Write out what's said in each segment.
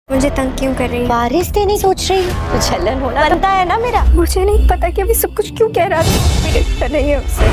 मुझे तंग क्यों कर रही है? वारिस नहीं सोच रही तो जलन होना बनता है ना मेरा। मुझे नहीं पता कि अभी सब कुछ क्यों कह रहा था। मेरा रिश्ता नहीं है उससे,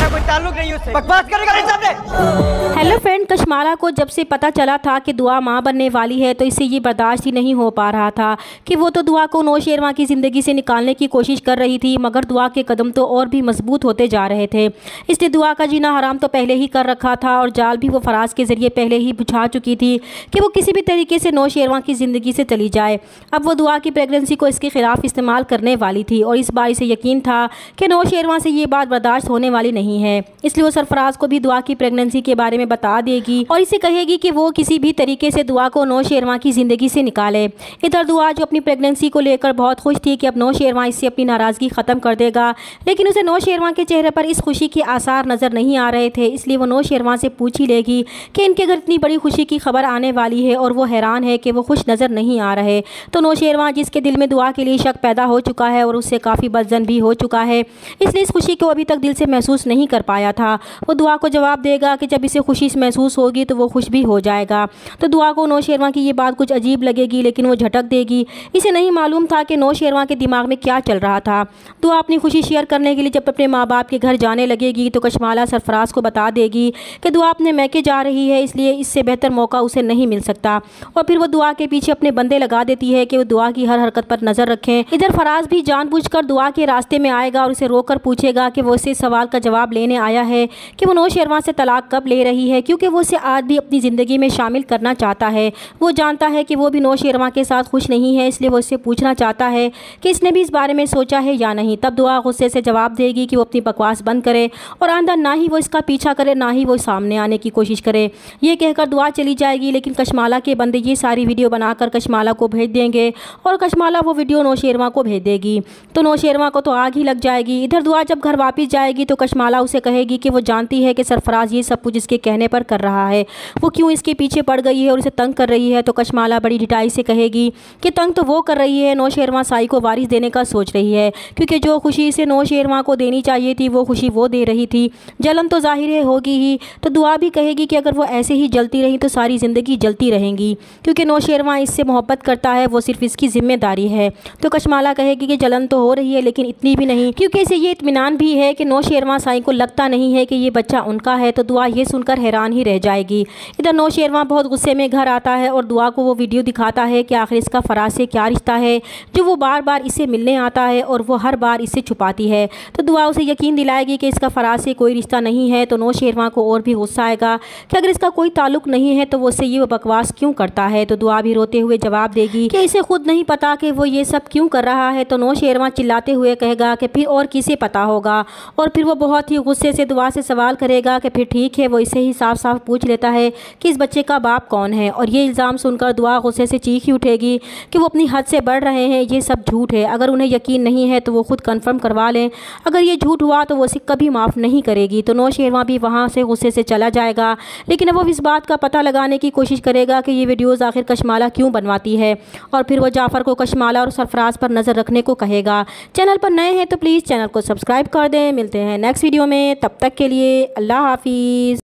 कोई ताल्लुक नहीं है उससे। बकवास करेगा नहीं सामने। हेलो फ्रेंड, कशमाला को जब से पता चला था कि दुआ माँ बनने वाली है तो इससे ये बर्दाश्त ही नहीं हो पा रहा था कि वो तो दुआ को नौशेरवां की ज़िंदगी से निकालने की कोशिश कर रही थी, मगर दुआ के कदम तो और भी मजबूत होते जा रहे थे। इसने दुआ का जीना हराम तो पहले ही कर रखा था और जाल भी वो फराज के ज़रिए पहले ही बुझा चुकी थी कि वो किसी भी तरीके से नौशेरवां की ज़िंदगी से चली जाए। अब वो दुआ की प्रेगनेंसी को इसके खिलाफ इस्तेमाल करने वाली थी और इस बात से यकीन था कि नौशेरवां से ये बात बर्दाश्त होने वाली नहीं है, इसलिए वो सरफराज को भी दुआ की प्रेगनेंसी के बारे में बता देगी और इसे कहेगी कि वो किसी भी तरीके से दुआ को नौशेरवां की ज़िंदगी से निकाले। इधर दुआ जो अपनी प्रेगनेंसी को लेकर बहुत खुश थी कि अब नौशेरवां इससे अपनी नाराज़गी ख़त्म कर देगा, लेकिन उसे नौशेरवां के चेहरे पर इस खुशी के आसार नज़र नहीं आ रहे थे, इसलिए वो नौशेरवां से पूछ ही लेगी कि इनके घर इतनी बड़ी खुशी की खबर आने वाली है और वो हैरान है कि वो खुश नज़र नहीं आ रहे। तो नौशेरवां जिसके दिल में दुआ के लिए शक पैदा हो चुका है और उससे काफ़ी बदजन भी हो चुका है, इसलिए इस खुशी को अभी तक दिल से महसूस नहीं कर पाया था, वो दुआ को जवाब देगा कि जब इसे खुशी महसूस होगी तो वो खुश भी हो जाएगा। तो दुआ को नौशेरवां की ये बात कुछ अजीब लगेगी, लेकिन वो झटक देगी। इसे नहीं मालूम था कि नौशेरवां के दिमाग में क्या चल रहा था। दुआ अपनी खुशी शेयर करने के लिए जब अपने माँ बाप के घर जाने लगेगी तो कशमाला सरफराज को बता देगी कि दुआ अपने मैके जा रही है, इसलिए इससे बेहतर मौका उसे नहीं मिल सकता। और फिर वो दुआ के पीछे अपने बंदे लगा देती है कि वो दुआ की हर हरकत पर नज़र रखें। इधर फराज भी जानबूझकर दुआ के रास्ते में आएगा और उसे रोककर पूछेगा कि वो इसे सवाल का जवाब लेने आया है कि वो नौशेरवां से तलाक कब ले रही है, क्योंकि वो उसे आज भी अपनी ज़िंदगी में शामिल करना चाहता है। वो जानता है कि वो भी नौशेरवां के साथ खुश नहीं है, इसलिए वो इससे पूछना चाहता है कि इसने भी इस बारे में सोचा है या नहीं। तब दुआ गुस्से से जवाब देगी कि वो अपनी बकवास बंद करे और आइंदा ना ही वो इसका पीछा करे ना ही वो सामने आने की कोशिश करे। ये कहकर दुआ चली जाएगी, लेकिन कशमाला के बंदे ये सारी वीडियो बनाकर कशमाला को भेज देंगे और कशमाला वो वीडियो नौशेरवां को भेज देगी तो नौशेरवां को तो आग ही लग जाएगी। इधर दुआ जब घर वापस जाएगी तो कशमाला उसे कहेगी कि वो जानती है कि सरफराज ये सब कुछ इसके कहने पर कर रहा है, वो क्यों इसके पीछे पड़ गई है और इसे तंग कर रही है। तो कशमाला बड़ी ढिठाई से कहेगी कि तंग तो वो कर रही है, नौशेरवां साई को वारिस देने का सोच रही है, क्योंकि जो खुशी इसे नौशेरवां को देनी चाहिए थी वो खुशी वो दे रही थी। जलन तो जाहिर है होगी ही। तो दुआ भी कहेगी कि अगर वो ऐसे ही जलती रही तो सारी ज़िंदगी जलती रहेंगी, क्योंकि नौशेरवां इससे मोहब्बत करता है, वो सिर्फ इसकी जिम्मेदारी है। तो कशमाला कहेगी कि जलन तो हो रही है लेकिन इतनी भी नहीं, क्योंकि इसे ये इत्मीनान भी है कि नौशेरवां साई को लगता नहीं है कि ये बच्चा उनका है। तो दुआ ये सुनकर हैरान ही रह जाएगी। इधर नौशेरवां बहुत गुस्से में घर आता है और दुआ को वो वीडियो दिखाता है कि आखिर इसका फराज से क्या रिश्ता है जो वो बार बार इससे मिलने आता है और वो हर बार इससे छुपाती है। तो दुआ उसे यकीन दिलाएगी कि इसका फराज से कोई रिश्ता नहीं है। तो नौशेरवां को और भी गुस्सा आएगा कि अगर इसका कोई ताल्लुक नहीं है तो वो उससे ये बकवास क्यों करता है। तो दुआ भी रोते हुए जवाब देगी कि इसे खुद नहीं पता कि वो ये सब क्यों कर रहा है। तो नौशेरवां चिल्लाते हुए कहेगा कि फिर और किसे पता होगा, और फिर वो बहुत ही गुस्से से दुआ से सवाल करेगा कि फिर ठीक है। वो इसे ही साफ साफ पूछ लेता है कि इस बच्चे का बाप कौन है, और ये इल्ज़ाम सुनकर दुआ गुस्से से चीख ही उठेगी कि वो अपनी हद से बढ़ रहे हैं, ये सब झूठ है। अगर उन्हें यकीन नहीं है तो वो खुद कंफर्म करवा लें, अगर ये झूठ हुआ तो वो उसे कभी माफ़ नहीं करेगी। तो नौशेरवां भी वहाँ से गुस्से से चला जाएगा, लेकिन अब वो इस बात का पता लगाने की कोशिश करेगा कि ये वीडियोज़ आखिर कशमाला क्यों बनवाती है, और फिर वो जाफ़र को कशमाला और सरफराज पर नज़र रखने को कहेगा। चैनल पर नए हैं तो प्लीज़ चैनल को सब्सक्राइब कर दें। मिलते हैं नेक्स्ट वीडियो में, तब तक के लिए अल्लाह हाफिज़।